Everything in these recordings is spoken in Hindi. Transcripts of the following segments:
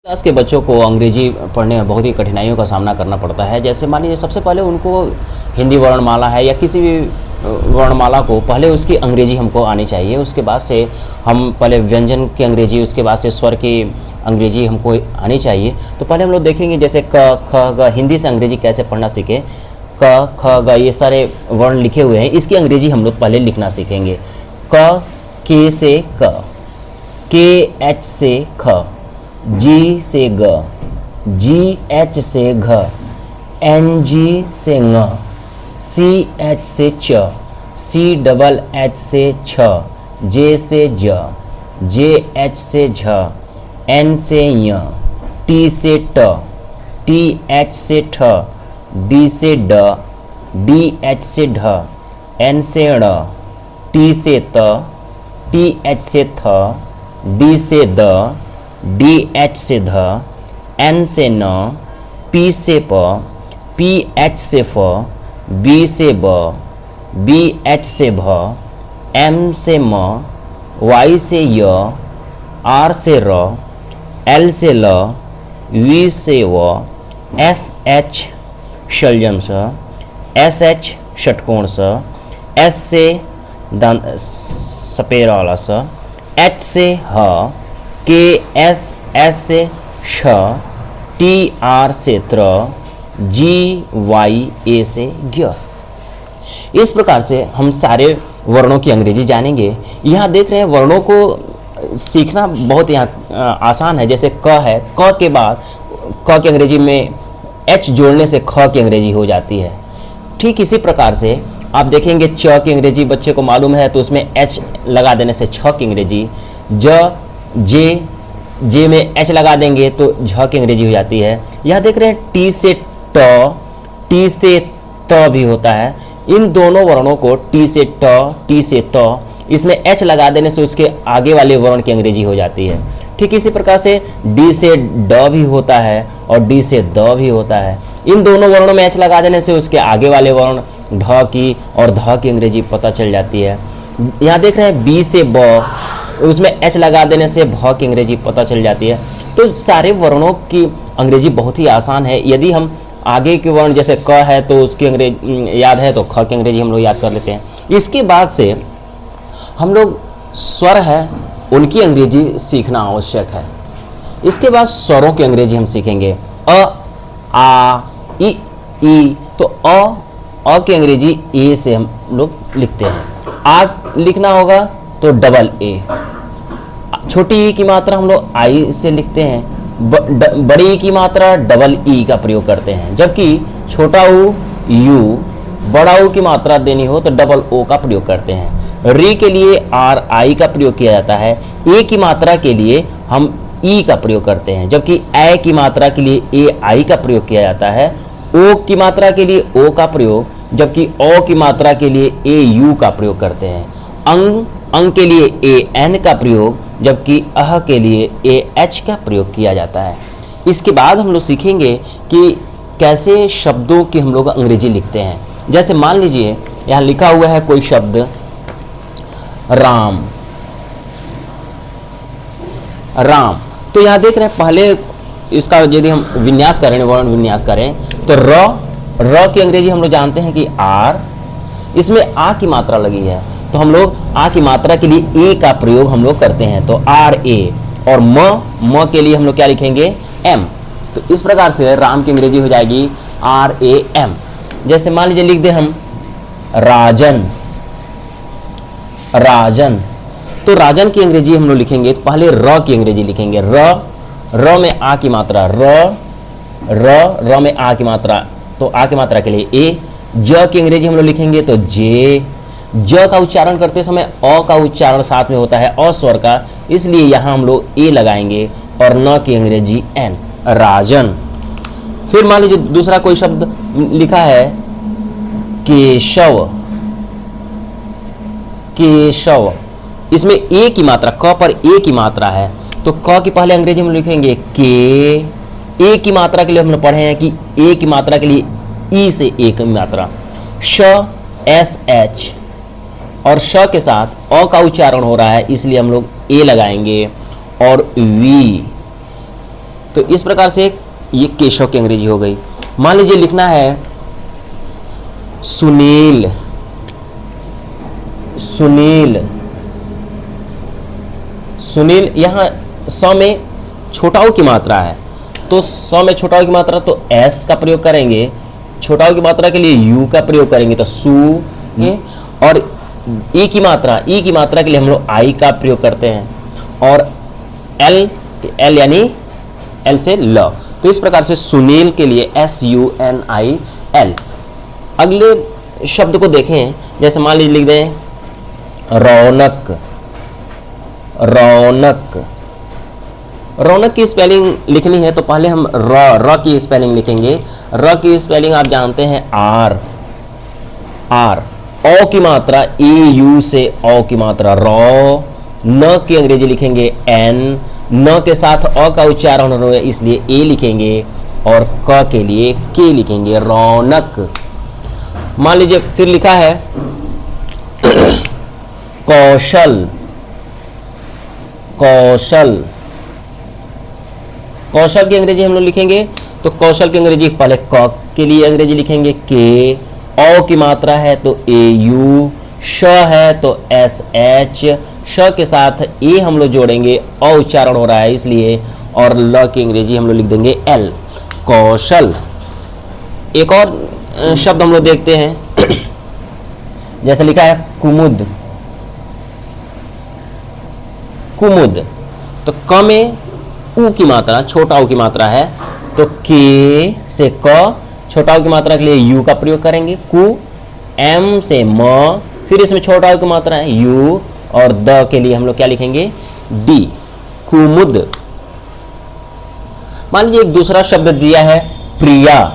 क्लास के बच्चों को अंग्रेजी पढ़ने में बहुत ही कठिनाइयों का सामना करना पड़ता है। जैसे मान लीजिए सबसे पहले उनको हिंदी वर्णमाला है या किसी भी वर्णमाला को पहले उसकी अंग्रेजी हमको आनी चाहिए। उसके बाद से हम पहले व्यंजन की अंग्रेजी, उसके बाद से स्वर की अंग्रेजी हमको आनी चाहिए। तो पहले हम लोग देखेंगे जैसे क ख ग, हिंदी से अंग्रेजी कैसे पढ़ना सीखें। क ख ग ये सारे वर्ण लिखे हुए हैं, इसकी अंग्रेजी हम लोग पहले लिखना सीखेंगे। क के से क, के एच से ख, जी से ग, जी एच से घ, एन जी से ङ, सी एच से च, सी डबल एच से छ, जे से ज, जे एच से झ, एन से य, टी से ट, टी एच से ठ, डी से ड, डी एच से ढ, एन से ण, टी से त, टी एच से थ, डी से द, डी एच से ध, एन से न, पी से प, पी एच से फ, बी से ब, बी एच से भ, एम से म, वाई से य, आर से र, एल से ल, वी से व, एस एच शलजम स, एस एच षटकोण स, एस से सपेरा वाला स, एच से ह, के एस एस से श, टी आर से त्र, जी वाई ए से ज्ञ। इस प्रकार से हम सारे वर्णों की अंग्रेजी जानेंगे। यहाँ देख रहे हैं वर्णों को सीखना बहुत यहाँ आसान है। जैसे क है, क के बाद क की अंग्रेजी में एच जोड़ने से ख की अंग्रेजी हो जाती है। ठीक इसी प्रकार से आप देखेंगे च की अंग्रेजी बच्चे को मालूम है तो उसमें एच लगा देने से छ की अंग्रेजी, जे में एच लगा देंगे तो झ की अंग्रेजी हो जाती है। यह देख रहे हैं टी से ट, टी से त भी होता है। इन दोनों वर्णों को टी से ट, टी से त, इसमें एच लगा देने से उसके आगे वाले वर्ण की अंग्रेजी हो जाती है। ठीक इसी प्रकार से डी से ड भी होता है और डी से द भी होता है। इन दोनों वर्णों में एच लगा देने से उसके आगे वाले वर्ण ढ की और ध की अंग्रेजी पता चल जाती है। यहाँ देख रहे हैं बी से ब, उसमें एच लगा देने से भ की अंग्रेजी पता चल जाती है। तो सारे वर्णों की अंग्रेजी बहुत ही आसान है। यदि हम आगे के वर्ण जैसे क है तो उसकी अंग्रेजी याद है तो ख की अंग्रेजी हम लोग याद कर लेते हैं। इसके बाद से हम लोग स्वर है उनकी अंग्रेजी सीखना आवश्यक है। इसके बाद स्वरों की अंग्रेजी हम सीखेंगे। अ, आ, ई। तो अ की अंग्रेजी ए से हम लोग लिखते हैं। आ लिखना होगा तो डबल ए। छोटी ई की मात्रा हम लोग आई से लिखते हैं। बड़ी ई की मात्रा डबल ई का प्रयोग करते हैं। जबकि छोटा ऊ यू, बड़ा ऊ की मात्रा देनी हो तो डबल ओ का प्रयोग करते हैं। री के लिए आर आई का प्रयोग किया जाता है। ए की मात्रा के लिए हम ई का प्रयोग करते हैं। जबकि ए की मात्रा के लिए ए आई का प्रयोग किया जाता है। ओ की मात्रा के लिए ओ का प्रयोग, जबकि ओ की मात्रा के लिए ए यू का प्रयोग करते हैं। अंग के लिए ए एन का प्रयोग, जबकि अह के लिए ए एच का प्रयोग किया जाता है। इसके बाद हम लोग सीखेंगे कि कैसे शब्दों की हम लोग अंग्रेजी लिखते हैं। जैसे मान लीजिए यहाँ लिखा हुआ है कोई शब्द राम, राम। तो यहाँ देख रहे हैं पहले इसका यदि हम विन्यास करें, वर्ण विन्यास करें तो र की अंग्रेजी हम लोग जानते हैं कि आर। इसमें आ की मात्रा लगी है तो हम लोग आ की मात्रा के लिए ए का प्रयोग हम लोग करते हैं तो आर ए। और म के लिए हम लोग क्या लिखेंगे, एम। तो इस प्रकार से राम की अंग्रेजी हो जाएगी आर ए एम। जैसे मान लीजिए लिख दे हम राजन, राजन। तो राजन की अंग्रेजी हम लोग लिखेंगे पहले र की अंग्रेजी लिखेंगे। र में आ की मात्रा र में आ की मात्रा, तो आ की मात्रा के लिए ए। ज की अंग्रेजी हम लोग लिखेंगे तो जे। ज का उच्चारण करते समय अ का उच्चारण साथ में होता है अ स्वर का, इसलिए यहाँ हम लोग ए लगाएंगे। और न की अंग्रेजी एन, राजन। फिर मान लीजिए दूसरा कोई शब्द लिखा है केशव, केशव। इसमें ए की मात्रा, क पर ए की मात्रा है तो क की पहले अंग्रेजी में लिखेंगे के। ए की मात्रा के लिए हमने पढ़े हैं कि ए की मात्रा के लिए ई से ए की मात्रा। श एस एच, और श के साथ अ का उच्चारण हो रहा है इसलिए हम लोग ए लगाएंगे। और वी, तो इस प्रकार से ये केशव की अंग्रेजी हो गई। मान लीजिए लिखना है सुनील, सुनील, सुनील, यहाँ स में छोटा ऊ की मात्रा है, तो स में छोटा ऊ की मात्रा तो एस का प्रयोग करेंगे, छोटा ऊ की मात्रा के लिए यू का प्रयोग करेंगे तो सू, और ई की मात्रा के लिए हम लोग आई का प्रयोग करते हैं, और एल यानी एल से ल। तो इस प्रकार से सुनील के लिए SUNIL। अगले शब्द को देखें, जैसे मान लीजिए लिख दें रौनक, रौनक। रौनक की स्पेलिंग लिखनी है तो पहले हम र की स्पेलिंग लिखेंगे। र की स्पेलिंग आप जानते हैं आर, आर। ओ की मात्रा EU से ओ की मात्रा रौ। न की अंग्रेजी लिखेंगे N, न के साथ अ का उच्चारण हो है इसलिए ए लिखेंगे, और क के लिए के लिखेंगे, रौनक। मान लीजिए फिर लिखा है कौशल, कौशल। कौशल की अंग्रेजी हम लोग लिखेंगे तो कौशल की अंग्रेजी पहले क के लिए अंग्रेजी लिखेंगे के, औ की मात्रा है तो AU, श है तो SH, श के साथ ए हम लोग जोड़ेंगे, अ उच्चारण हो रहा है इसलिए, और ल की अंग्रेजी हम लोग लिख देंगे L, कौशल। एक और शब्द हम लोग देखते हैं, जैसे लिखा है कुमुद, कुमुद। तो क में ऊ की मात्रा, छोटा ऊ की मात्रा है तो के से क, छोटा ऊ की मात्रा के लिए यू का प्रयोग करेंगे, कु। एम से म, फिर इसमें छोटा ऊ की मात्रा है यू, और द के लिए हम लोग क्या लिखेंगे डी, कुमुद। मान लीजिए एक दूसरा शब्द दिया है प्रिया,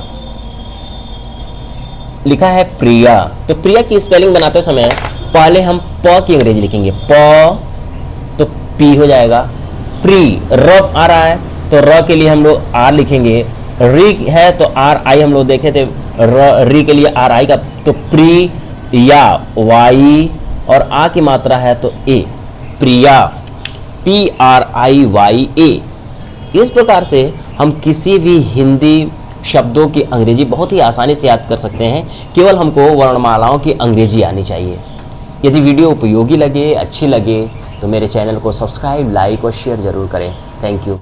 लिखा है प्रिया। तो प्रिया की स्पेलिंग बनाते समय पहले हम प की अंग्रेजी लिखेंगे, प तो पी हो जाएगा। प्री, र आ रहा है तो र के लिए हम लोग आर लिखेंगे, री है तो आर आई हम लोग देखे थे, री के लिए आर आई का, तो प्री या वाई, और आ की मात्रा है तो ए, प्रिया, PRIYA। इस प्रकार से हम किसी भी हिंदी शब्दों की अंग्रेजी बहुत ही आसानी से याद कर सकते हैं, केवल हमको वर्णमालाओं की अंग्रेजी आनी चाहिए। यदि वीडियो उपयोगी लगे, अच्छी लगे तो मेरे चैनल को सब्सक्राइब, लाइक और शेयर जरूर करें। Thank you.